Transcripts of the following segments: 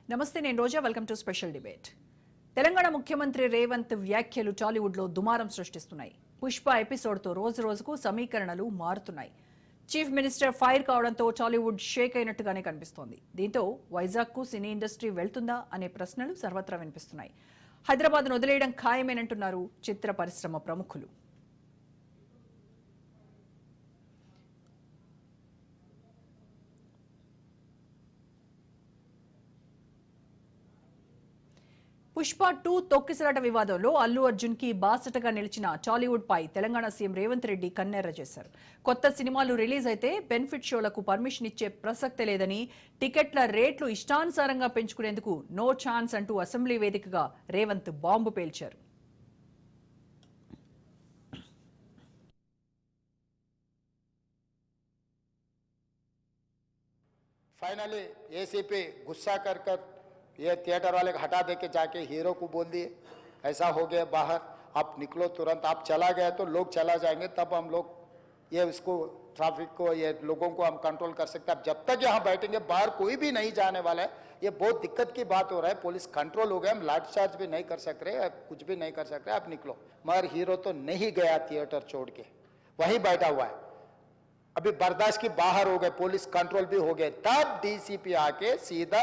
నమస్తే, నేను Roja. Welcome to special debate. Telangana ముఖ్యమంత్రి రేవంత్ వ్యాఖ్యలు టాలీవుడ్లో దుమారం సృష్టిస్తున్నాయి. పుష్ప ఎపిసోడ్తో రోజు రోజుకు సమీకరణలు మారుతున్నాయి. చీఫ్ మినిస్టర్ ఫైర్ కావడంతో టాలీవుడ్ షేక్ అయినట్టుగానే కనిపిస్తోంది. దీంతో వైజాగ్కు సినీ ఇండస్ట్రీ వెళ్తుందా అనే ప్రశ్నలు సర్వత్రా వినిపిస్తున్నాయి. హైదరాబాద్ను వదిలేయడం ఖాయమేనంటున్నారు చిత్ర పరిశ్రమ ప్రముఖులు. పుష్ప 2 తొక్కిసలాట వివాదంలో అల్లు అర్జున్ కి బాసటగా నిలిచిన టాలీవుడ్ పై తెలంగాణ సీఎం రేవంత్ రెడ్డి కన్నెర్ర చేశారు. కొత్త సినిమాలు రిలీజ్ అయితే బెనిఫిట్ షోలకు పర్మిషన్ ఇచ్చే ప్రసక్తే లేదని, టికెట్ల రేట్లు ఇష్టానుసారంగా పెంచుకునేందుకు నో ఛాన్స్ అంటూ అసెంబ్లీ వేదికగా రేవంత్ బాంబు పేల్చారు. फाइनली एसीपी गुस्सा कर ये थिएटर वाले को हटा दे के जाके हीरो को बोल दिए ऐसा हो गया, बाहर आप निकलो तुरंत। आप चला गए तो लोग चला जाएंगे, तब हम लोग ये उसको ट्रैफिक को ये लोगों को हम कंट्रोल कर सकते हैं। अब जब तक यहाँ बैठेंगे बाहर कोई भी नहीं जाने वाला है। ये बहुत दिक्कत की बात हो रहा है। पुलिस कंट्रोल हो गया, हम लाठीचार्ज भी नहीं कर सक रहे, कुछ भी नहीं कर सक रहे। आप निकलो। मगर हीरो तो नहीं गया थिएटर छोड़ के, वहीं बैठा हुआ है। अभी बर्दाश्त की बाहर हो गए, पुलिस कंट्रोल भी हो गए। तब डीसीपी आके सीधा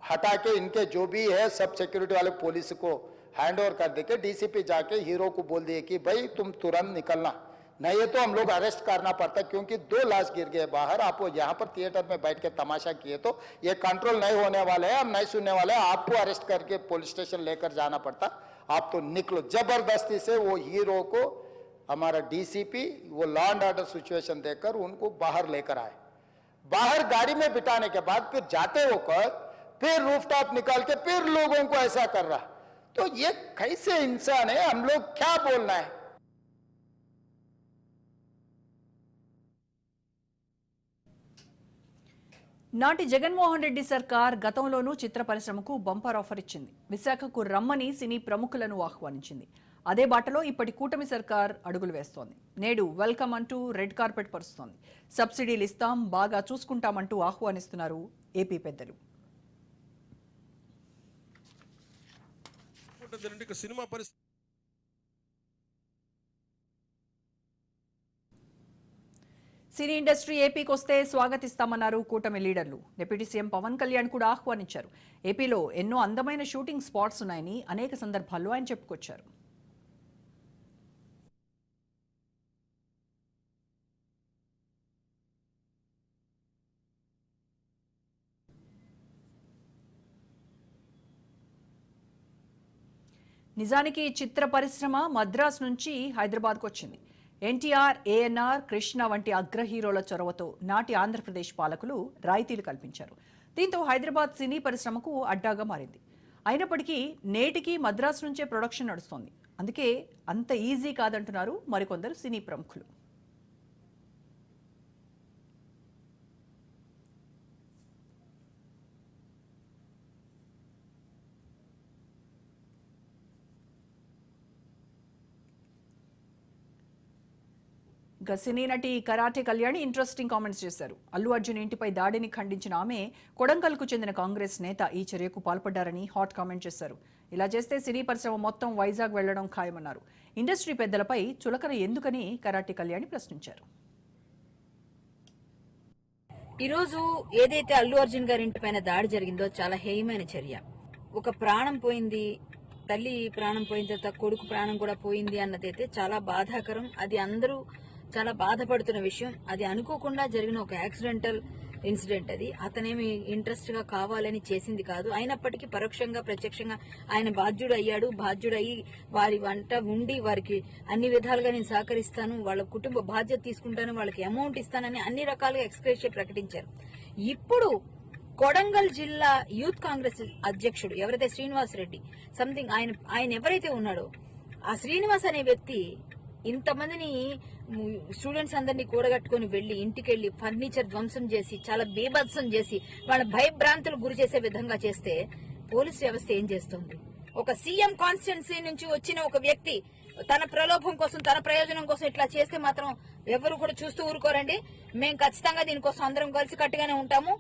हटा के इनके जो भी है सब सिक्योरिटी वाले पुलिस को हैंड ओवर कर दे के डीसीपी जाके हीरो को बोल दिए कि भाई तुम तुरंत निकलना, नहीं तो हम लोग अरेस्ट करना पड़ता, क्योंकि 2 लाश गिर गए बाहर। आप यहाँ पर थिएटर में बैठ के तमाशा किए तो ये कंट्रोल नहीं होने वाले हैं, हम नहीं सुनने वाले हैं। आपको अरेस्ट करके पुलिस स्टेशन लेकर जाना पड़ता। आप तो निकलो। जबरदस्ती से वो हीरो को हमारा डीसीपी वो लॉ एंड ऑर्डर सिचुएशन देकर उनको बाहर लेकर आए। बाहर गाड़ी में बिठाने के बाद फिर जाते होकर फिर रूफटॉप निकाल के फिर लोगों को ऐसा कर रहा, तो ये कैसे इंसान है? हम लोग क्या बोलना है? నాటి జగన్మోహన్ రెడ్డి సర్కార్ గతంలోనూ చిత్ర పరిశ్రమకు బంపర్ ఆఫర్ ఇచ్చింది. విశాఖకు రమ్మని సినీ ప్రముఖులను ఆహ్వానించింది. అదే బాటలో ఇప్పటి కూటమి సర్కార్ అడుగులు వేస్తోంది. నేడు వెల్కమ్ అంటూ రెడ్ కార్పెట్ పరుస్తోంది. సబ్సిడీలు ఇస్తాం, బాగా చూసుకుంటామంటూ ఆహ్వానిస్తున్నారు ఏపీ పెద్దలు. సినీ ఇండస్ట్రీ ఏపీకి వస్తే స్వాగతిస్తామన్నారు కూటమి లీడర్లు. డిప్యూటీ సీఎం పవన్ కళ్యాణ్ కూడా ఆహ్వానించారు. ఏపీలో ఎన్నో అందమైన షూటింగ్ స్పాట్స్ ఉన్నాయని అనేక సందర్భాల్లో ఆయన చెప్పుకొచ్చారు. నిజానికి చిత్ర పరిశ్రమ మద్రాస్ నుంచి హైదరాబాద్కు వచ్చింది. ఎన్టీఆర్, ఏఎన్ఆర్, కృష్ణ వంటి అగ్ర హీరోల చొరవతో నాటి ఆంధ్రప్రదేశ్ పాలకులు రాయితీలు కల్పించారు. దీంతో హైదరాబాద్ సినీ పరిశ్రమకు అడ్డాగా మారింది. అయినప్పటికీ నేటికి మద్రాస్ నుంచే ప్రొడక్షన్ నడుస్తోంది. అందుకే అంత ఈజీ కాదంటున్నారు మరికొందరు సినీ ప్రముఖులు. సినీ నటి కరాటే కళ్యాణి ఇంట్రెస్టింగ్ కామెంట్స్ చేశారు. అల్లు అర్జున్ ఇంటిపై దాడిని ఖండించిన ఆమె కొడంగల్కు చెందిన కాంగ్రెస్ నేత ఈ చర్యకు పాల్పడ్డారని హాట్ కామెంట్ చేశారు. ఇలా చేస్తే సినీ పరిశ్రమ మొత్తం వైజాగ్ వెళ్లడం ఖాయమన్నారు. ఇండస్ట్రీ పెద్దలపై చులకన ఎందుకని కరాటే కళ్యాణి ప్రశ్నించారు. ఈరోజు ఏదైతే అల్లు అర్జున్ గారి ఇంటిపైన దాడి జరిగిందో చాలా హేయమైన చర్య. ఒక ప్రాణం పోయింది, తల్లి ప్రాణం పోయిన తర్వాత కొడుకు ప్రాణం కూడా పోయింది అన్నదైతే చాలా బాధాకరం. అది అందరూ చాలా బాధపడుతున్న విషయం. అది అనుకోకుండా జరిగిన ఒక యాక్సిడెంటల్ ఇన్సిడెంట్. అది అతనేమి ఇంట్రెస్ట్ గా కావాలని చేసింది కాదు. అయినప్పటికీ పరోక్షంగా ప్రత్యక్షంగా ఆయన బాధ్యుడయ్యి వారి వంట ఉండి వారికి అన్ని విధాలుగా నేను సహకరిస్తాను, వాళ్ళ కుటుంబ బాధ్యత తీసుకుంటాను, వాళ్ళకి అమౌంట్ ఇస్తానని అన్ని రకాలుగా ఎక్స్‌గ్రేషియా ప్రకటించారు. ఇప్పుడు కొడంగల్ జిల్లా యూత్ కాంగ్రెస్ అధ్యక్షుడు ఎవరైతే శ్రీనివాస్ రెడ్డి సంథింగ్ ఆయన ఎవరైతే ఉన్నాడో ఆ శ్రీనివాస్ అనే వ్యక్తి ఇంతమందిని స్టూడెంట్స్ అందరినీ కూడగట్టుకుని వెళ్లి ఇంటికెళ్లి ఫర్నిచర్ ధ్వంసం చేసి చాలా బీభత్సం చేసి వాళ్ళ భయభ్రాంతులకు గురి చేసే విధంగా చేస్తే పోలీస్ వ్యవస్థ ఏం చేస్తుంది? ఒక సీఎం కాన్స్టిట్యున్సీ నుంచి వచ్చిన ఒక వ్యక్తి తన ప్రలోభం కోసం తన ప్రయోజనం కోసం ఇట్లా చేస్తే మాత్రం ఎవరు కూడా చూస్తూ ఊరుకోరండి. మేము ఖచ్చితంగా దీనికోసం అందరం కలిసి కట్టుగానే ఉంటాము.